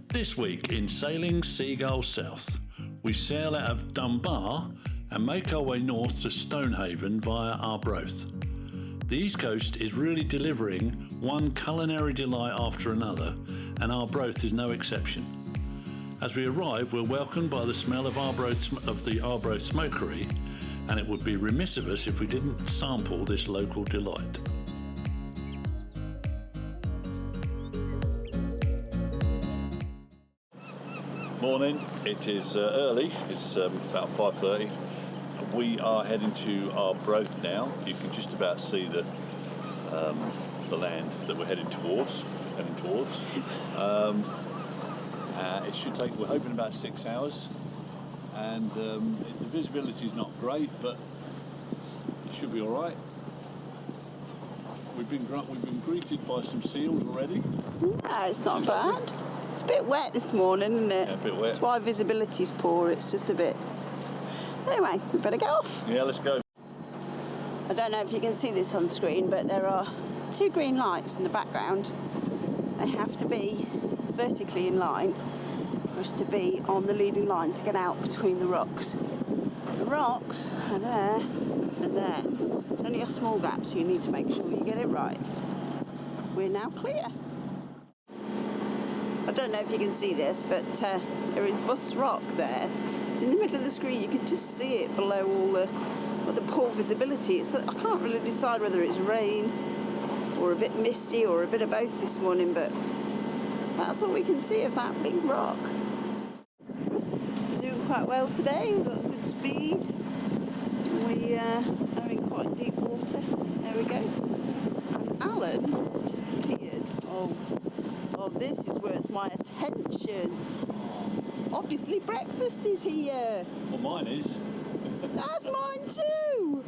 This week in Sailing Seagull South, we sail out of Dunbar and make our way north to Stonehaven via Arbroath. The East Coast is really delivering one culinary delight after another, and Arbroath is no exception. As we arrive, we're welcomed by the smell of the Arbroath Smokery, and it would be remiss of us if we didn't sample this local delight. Morning, it is early, it's about 5:30. We are heading to Arbroath now. You can just about see the land that we're heading towards. It should take, we're hoping, about 6 hours, and the visibility is not great, but it should be all right. We've been greeted by some seals already. No, it's not bad. It's a bit wet this morning, isn't it? Yeah, a bit wet. That's why visibility's poor. It's just a bit. Anyway, we better get off. Yeah, let's go. I don't know if you can see this on screen, but there are 2 green lights in the background. They have to be vertically in line for us to be on the leading line to get out between the rocks. The rocks are there and there. It's only a small gap, so you need to make sure you get it right. We're now clear. I don't know if you can see this, but there is Bus Rock there. It's in the middle of the screen. You can just see it below all the poor visibility. I can't really decide whether it's rain or a bit misty or a bit of both this morning, but that's all we can see of that big rock. We're doing quite well today. We've got good speed. We are in quite deep water. There we go. And Alan has just appeared. Oh, this is worth my attention. Obviously breakfast is here. Well, mine is. That's mine too.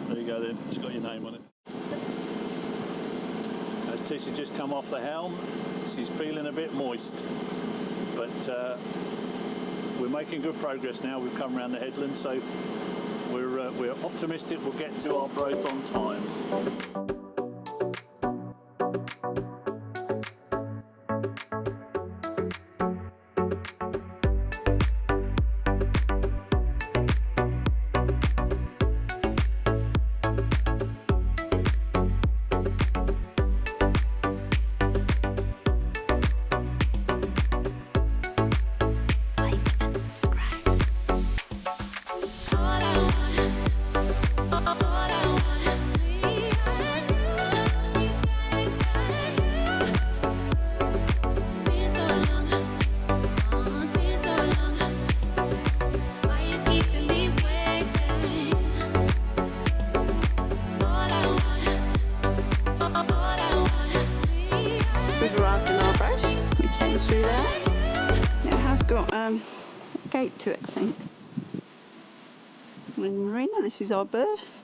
There you go then, it's got your name on it. As Tisha just come off the helm, she's feeling a bit moist, but we're making good progress now. We've come around the headland, so we're optimistic we'll get to Arbroath on time. We've arrived in Arbroath. We came through there. It has got a gate to it, I think. We're in the marina. This is our berth.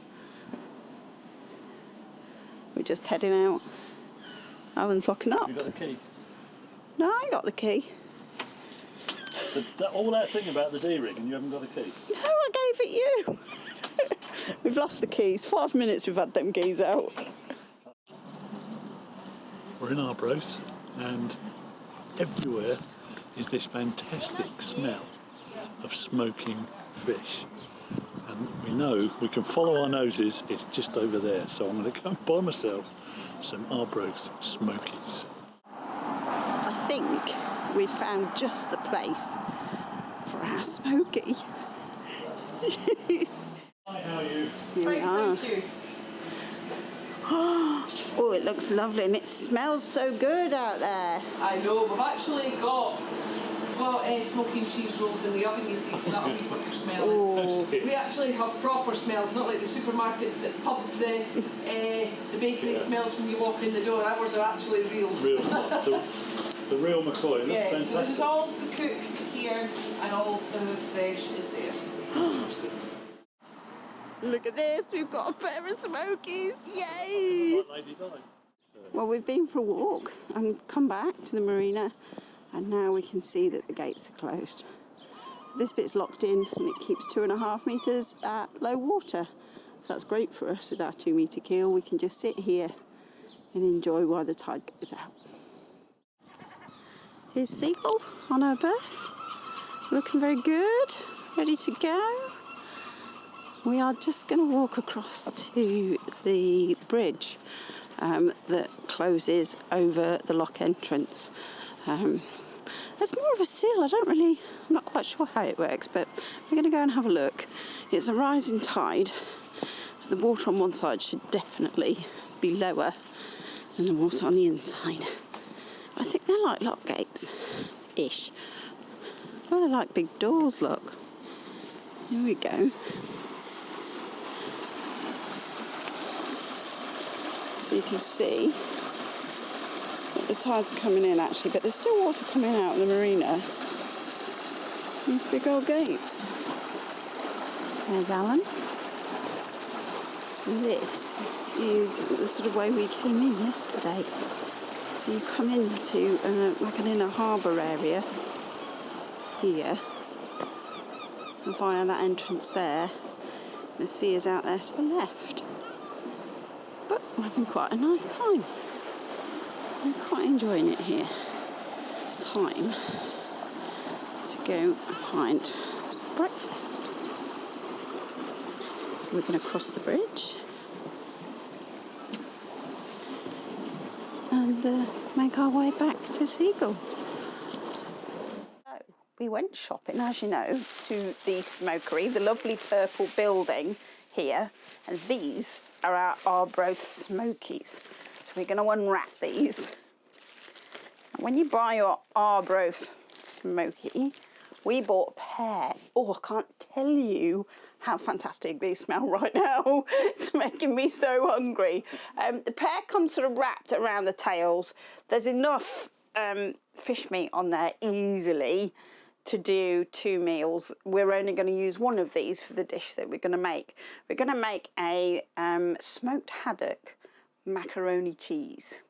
We're just heading out. Alan's locking up. You got the key? No, I got the key. All that thing about the D-ring and you haven't got a key? No, I gave it you. We've lost the keys. 5 minutes we've had them keys out. We're in Arbroath, and everywhere is this fantastic smell of smoking fish. And we know we can follow our noses, it's just over there. So I'm going to go and buy myself some Arbroath Smokies. I think we've found just the place for our Smokie. Hi, how are you? Here we are. Thank you. Oh, it looks lovely and it smells so good out there. I know, we've actually got smoking cheese rolls in the oven, you see, so that'll be what you're smelling. Oh. We actually have proper smells, not like the supermarkets that pump the bakery smells when you walk in the door. Ours are actually real. The real McCoy. That's Yeah, fantastic. so this is all the cooked here and all the fresh is there. Look at this, we've got a pair of Smokies, yay! Well, we've been for a walk and come back to the marina, and now we can see that the gates are closed. So this bit's locked in and it keeps 2.5 metres at low water. So that's great for us with our 2 metre keel. We can just sit here and enjoy while the tide goes out. Here's Seagull on her berth, looking very good, ready to go. We are just going to walk across to the bridge that closes over the lock entrance. There's more of a seal. I'm not quite sure how it works, but we're going to go and have a look. It's a rising tide, so the water on one side should definitely be lower than the water on the inside. I think they're like lock gates-ish. Oh, they're like big doors, look. Here we go. So you can see that the tides are coming in actually, but there's still water coming out of the marina. These big old gates. There's Alan. And this is the sort of way we came in yesterday. So you come into like an inner harbour area here, and via that entrance there, the sea is out there to the left. But we're having quite a nice time. I'm quite enjoying it here. Time to go and find some breakfast. So we're going to cross the bridge and make our way back to Seagull. So we went shopping, as you know, to the Smokie, the lovely purple building here, and these are our Arbroath Smokies. So we're going to unwrap these. And when you buy your Arbroath Smokie, we bought a pair. Oh, I can't tell you how fantastic these smell right now. It's making me so hungry. The pear comes sort of wrapped around the tails. There's enough fish meat on there easily to do 2 meals. We're only going to use one of these for the dish that we're going to make. We're going to make a smoked haddock macaroni cheese.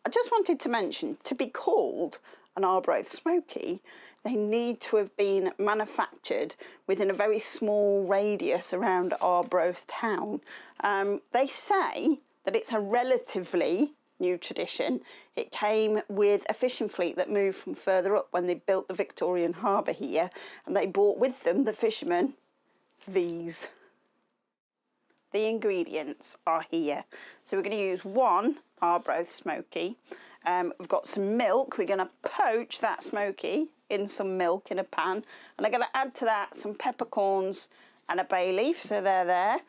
I just wanted to mention, to be called an Arbroath Smokie, they need to have been manufactured within a very small radius around Arbroath town. They say that it's a relatively new tradition. It came with a fishing fleet that moved from further up when they built the Victorian harbour here, and they brought with them, the fishermen, these. The ingredients are here. So we're going to use 1 Arbroath Smokie. We've got some milk. We're going to poach that Smokie in some milk in a pan, and I'm going to add to that some peppercorns and a bay leaf, so they're there.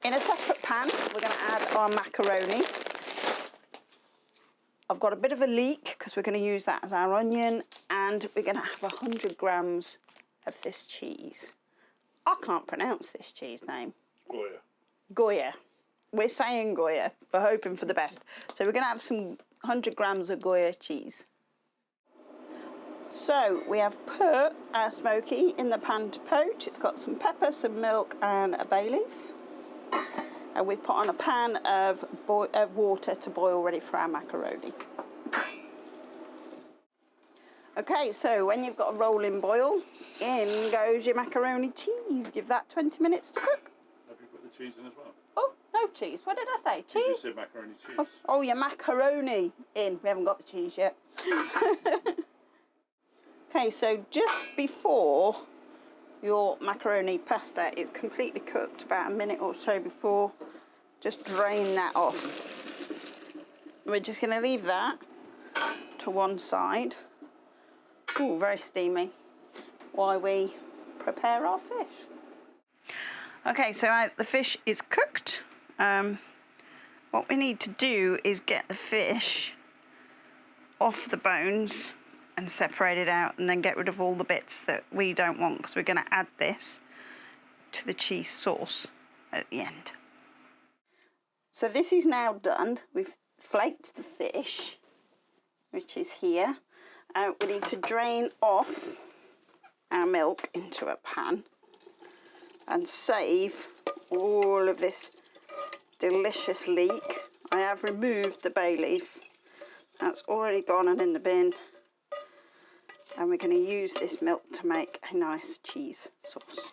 In a separate pan, we're going to add our macaroni. I've got a bit of a leek because we're going to use that as our onion, and we're going to have 100 grams of this cheese. I can't pronounce this cheese name. Goya. Goya. We're saying Goya. We're hoping for the best. So we're going to have some 100 grams of Goya cheese. So we have put our Smokie in the pan to poach. It's got some pepper, some milk and a bay leaf. And we've put on a pan of water to boil ready for our macaroni. Okay, so when you've got a rolling boil, in goes your macaroni cheese. Give that 20 minutes to cook. Have you put the cheese in as well? Oh, no cheese. What did I say? Cheese? You just said macaroni cheese. Oh, your macaroni in. We haven't got the cheese yet. Okay, so just before your macaroni pasta is completely cooked, about a minute or so before, just drain that off. We're just going to leave that to one side. Ooh, very steamy, while we prepare our fish. Okay, so the fish is cooked. What we need to do is get the fish off the bones and separate it out, and then get rid of all the bits that we don't want, because we're going to add this to the cheese sauce at the end. So this is now done. We've flaked the fish, which is here. We need to drain off our milk into a pan and save all of this delicious leek. I have removed the bay leaf. That's already gone and in the bin. And we're going to use this milk to make a nice cheese sauce.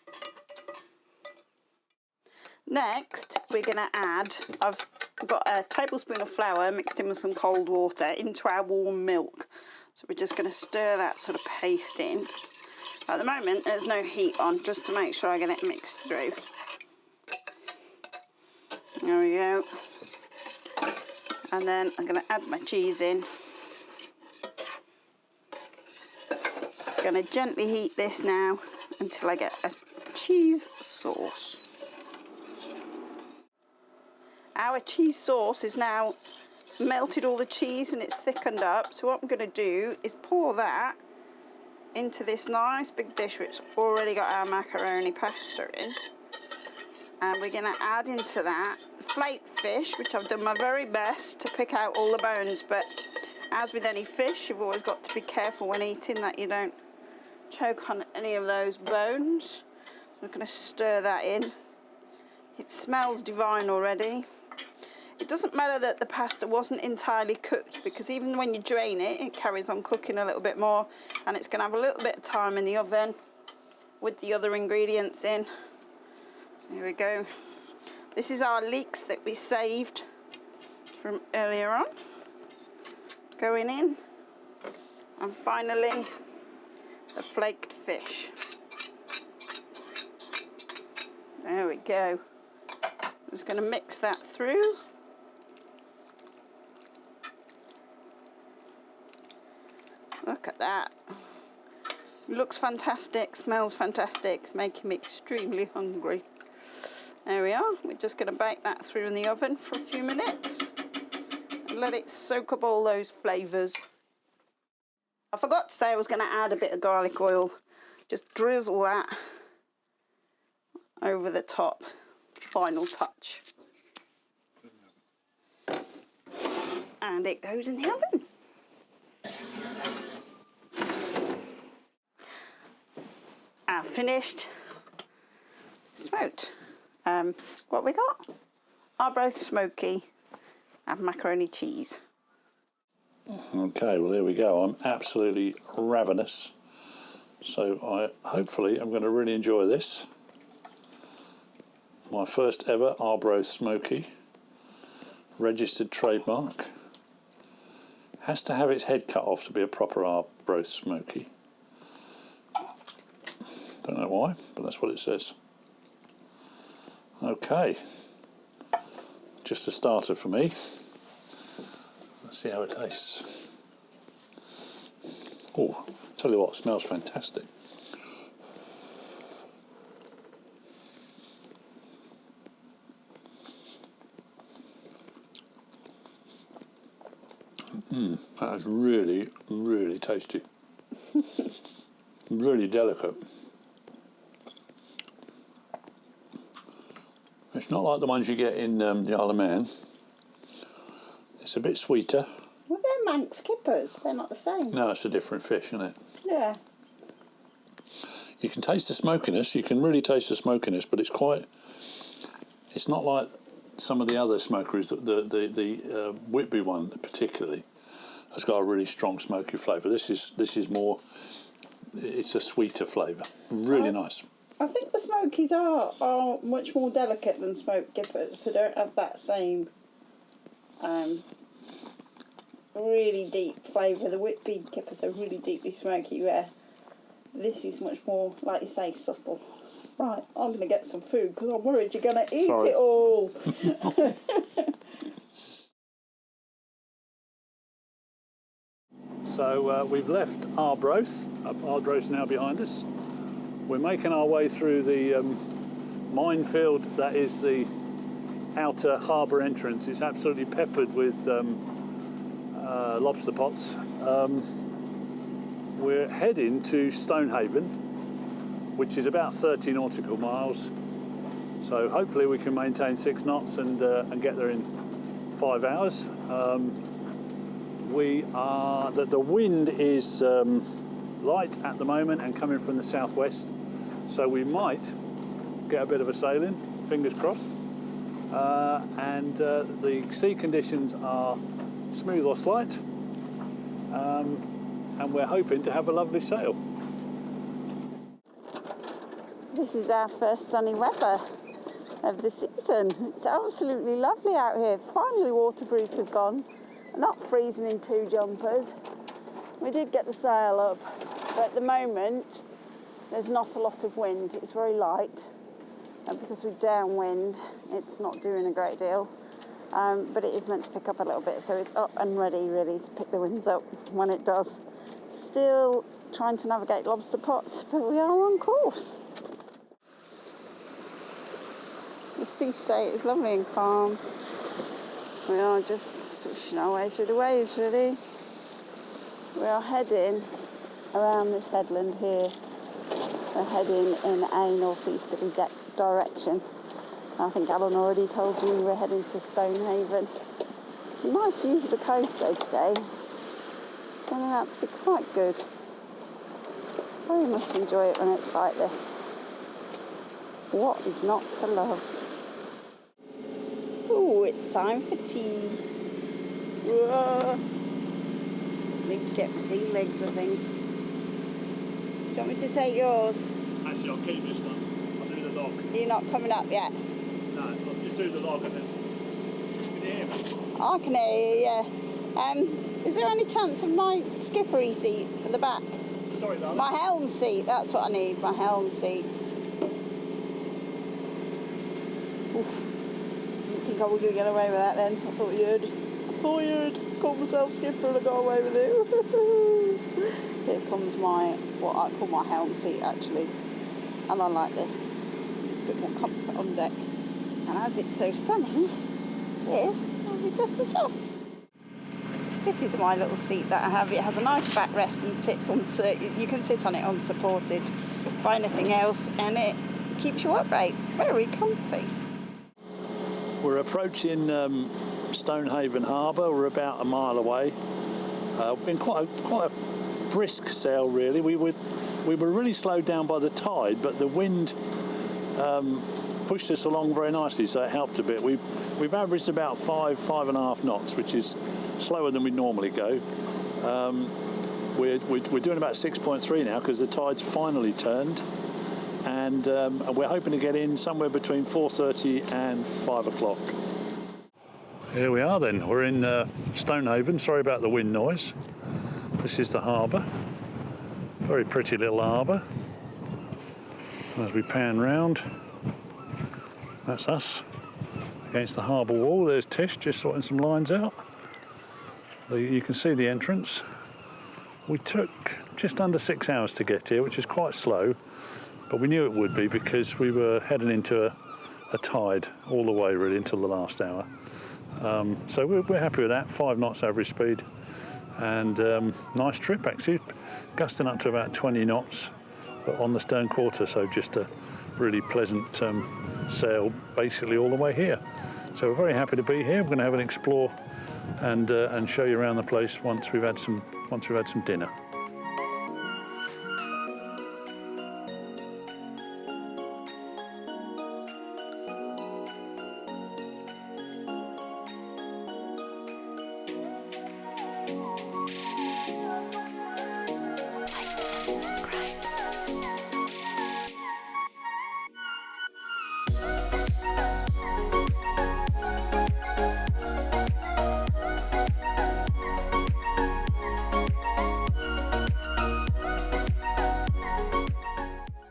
Next, we're going to add, I've I've got a tablespoon of flour mixed in with some cold water into our warm milk. So we're just going to stir that sort of paste in. At the moment, there's no heat on, just to make sure I get it mixed through. There we go. And then I'm going to add my cheese in. I'm going to gently heat this now until I get a cheese sauce. Our cheese sauce is now melted all the cheese and it's thickened up. So what I'm going to do is pour that into this nice big dish which already got our macaroni pasta in. And we're going to add into that flake fish, which I've done my very best to pick out all the bones. But as with any fish, you've always got to be careful when eating that you don't choke on any of those bones. I'm going to stir that in. It smells divine already. It doesn't matter that the pasta wasn't entirely cooked, because even when you drain it, it carries on cooking a little bit more, and it's going to have a little bit of time in the oven with the other ingredients in. Here we go. This is our leeks that we saved from earlier on going in, and finally the flaked fish. There we go. Just going to mix that through. Look at that. Looks fantastic, smells fantastic. It's making me extremely hungry. There we are. We're just going to bake that through in the oven for a few minutes and let it soak up all those flavours. I forgot to say I was going to add a bit of garlic oil. Just drizzle that over the top. Final touch. And it goes in the oven. Our finished smoked. What we got? Arbroath Smokie and macaroni cheese. Okay, well, here we go. I'm absolutely ravenous. So hopefully I'm going to really enjoy this. My first ever Arbroath Smokie. Registered trademark. Has to have its head cut off to be a proper Arbroath Smokie. Don't know why, but that's what it says. Okay. Just a starter for me. Let's see how it tastes. Oh, tell you what, it smells fantastic. That is really, really tasty. Really delicate. It's not like the ones you get in the Isle of Man. It's a bit sweeter. Well, they're Manx kippers. They're not the same. No, it's a different fish, isn't it? Yeah. You can taste the smokiness. You can really taste the smokiness, but it's quite. It's not like some of the other smokeries. The Whitby one particularly has got a really strong smoky flavour. This is more. It's a sweeter flavour. Really nice. I think the Smokies are much more delicate than smoked kippers. They don't have that same really deep flavour. The Whitby kippers are really deeply smoky, where this is much more, like you say, subtle. Right, I'm going to get some food because I'm worried you're going to eat it all. So we've left Arbroath. Arbroath's now behind us. We're making our way through the minefield that is the outer harbour entrance. It's absolutely peppered with lobster pots. We're heading to Stonehaven, which is about 30 nautical miles. So hopefully we can maintain 6 knots and get there in 5 hours. The wind is light at the moment and coming from the southwest, so we might get a bit of a sail in, fingers crossed. And the sea conditions are smooth or slight, and we're hoping to have a lovely sail. This is our first sunny weather of the season. It's absolutely lovely out here. Finally waterproofs have gone. I'm not freezing in 2 jumpers. We did get the sail up, but at the moment there's not a lot of wind. It's very light, and because we're downwind it's not doing a great deal, but it is meant to pick up a little bit, so it's up and ready to pick the winds up when it does. Still trying to navigate lobster pots, but we are on course. The sea state is lovely and calm. We are just swishing our way through the waves, really. We are heading around this headland here. We're heading in a northeasterly direction. I think Alan already told you we're heading to Stonehaven. Some nice views of the coast though today. It's turning out to be quite good. Very much enjoy it when it's like this. What is not to love? Ooh, it's time for tea. Whoa. Need to get my sea legs, I think. Do you want me to take yours? Actually, I'll keep this one. I'll do the log. You're not coming up yet? No, I'll just do the log and then... Can you hear me? I can hear you, yeah. Is there any chance of my skippery seat for the back? Sorry, darling. My helm seat, that's what I need, my helm seat. Oof. Didn't think I was going to get away with that then. I thought you'd call myself skipper and I got away with it. Here comes what I call my helm seat actually. And I like this. A bit more comfort on deck. And as it's so sunny, this will be just a job. This is my little seat that I have. It has a nice backrest and sits on. You can sit on it unsupported by anything else, and it keeps you upright. Very comfy. We're approaching Stonehaven Harbour. We're about a mile away. Been quite a brisk sail, really. We were really slowed down by the tide, but the wind pushed us along very nicely, so it helped a bit. We've averaged about 5.5 knots, which is slower than we normally go. We're doing about 6.3 now because the tide's finally turned, and we're hoping to get in somewhere between 4:30 and 5 o'clock. Here we are then. We're in Stonehaven. Sorry about the wind noise. This is the harbour. Very pretty little harbour. As we pan round, that's us against the harbour wall. There's Tish just sorting some lines out. You can see the entrance. We took just under 6 hours to get here, which is quite slow, but we knew it would be because we were heading into a tide all the way really until the last hour. So we're happy with that. 5 knots average speed, and nice trip actually, gusting up to about 20 knots, but on the stern quarter, so just a really pleasant sail basically all the way here. So we're very happy to be here. We're going to have an explore and show you around the place once we've had some dinner. Like and subscribe.